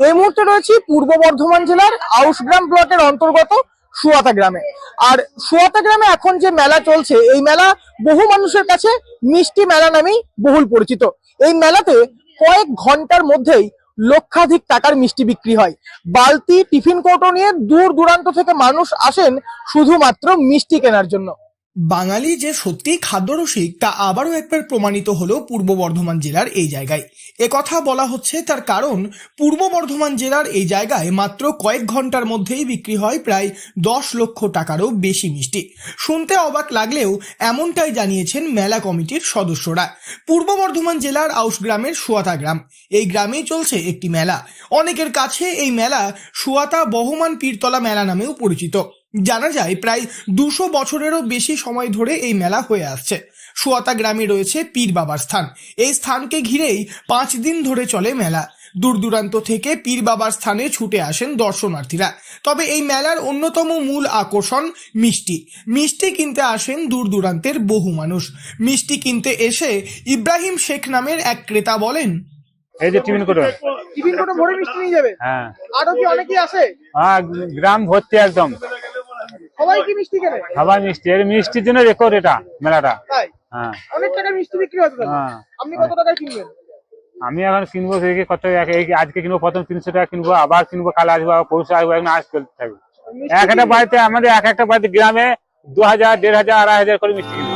এই মুহূর্তে রয়েছে পূর্ব বর্ধমান জেলার আউশগ্রাম ব্লকের অন্তর্গত সুয়াতা গ্রামে। আর সুয়াতা গ্রামে এখন যে মেলা চলছে, এই মেলা বহু মানুষের কাছে মিষ্টি মেলা নামেই বহুল পরিচিত। এই মেলাতে কয়েক ঘন্টার মধ্যেই লক্ষাধিক টাকার মিষ্টি বিক্রি হয়। বালতি, টিফিন কৌটো নিয়ে দূর দূরান্ত থেকে মানুষ আসেন শুধুমাত্র মিষ্টি কেনার জন্য। বাঙালি যে সত্যি খাদ্যরসিক তা আবারও একবার প্রমাণিত হলো পূর্ব বর্ধমান জেলার এই জায়গায়। একথা বলা হচ্ছে তার কারণ পূর্ব বর্ধমান জেলার এই জায়গায় মাত্র কয়েক ঘন্টার মধ্যেই বিক্রি হয় প্রায় 10 লক্ষ টাকারও বেশি মিষ্টি। শুনতে অবাক লাগলেও এমনটাই জানিয়েছেন মেলা কমিটির সদস্যরা। পূর্ব বর্ধমান জেলার আউশগ্রামের সুয়াতা গ্রাম, এই গ্রামেই চলছে একটি মেলা। অনেকের কাছে এই মেলা সুয়াতা বহমান পীরতলা মেলা নামেও পরিচিত। জানা যায় প্রায় 200 বছরেরও বেশি সময় ধরে এই মেলা হয়ে আসছে। সুয়াতা গ্রামে রয়েছে পীর বাবার স্থান। এই স্থানকে ঘিরেই 5 দিন ধরে চলে মেলা। দূর দূরান্ত থেকে পীর বাবার স্থানে ছুটে আসেন দর্শনার্থীরা। তবে এই মেলার অন্যতম মূল আকর্ষণ মিষ্টি। মিষ্টি কিনতে আসেন দূর দূরান্তের বহু মানুষ। মিষ্টি কিনতে এসে ইব্রাহিম শেখ নামের এক ক্রেতা বলেন, এই যে টিফিন কোটো ভরে মিষ্টি নিয়ে যাবে। হ্যাঁ, আরো কি অনেকেই আসে? হ্যাঁ, গ্রাম ভর্তি একদম। সবাই কি মিষ্টি কেনে? সবাই মিষ্টি, এর মিষ্টির জন্য রেকর্ড এটা মেলাটা। তাই হ্যাঁ, অনেক টাকার মিষ্টি বিক্রি হচ্ছে। হ্যাঁ। আপনি কত টাকায় কিনবেন? আমি এখন কিনবো কত, আজকে কিনবো প্রথম 300 টাকা কিনবো, আবার কিনবো, কাল আসবো, আবার পরশু আসবো, এখন আজ চলতে থাকবে। এক একটা বাড়িতে, আমাদের এক একটা বাড়িতে গ্রামে 2000, 1500, 2500 করে মিষ্টি কিনবো।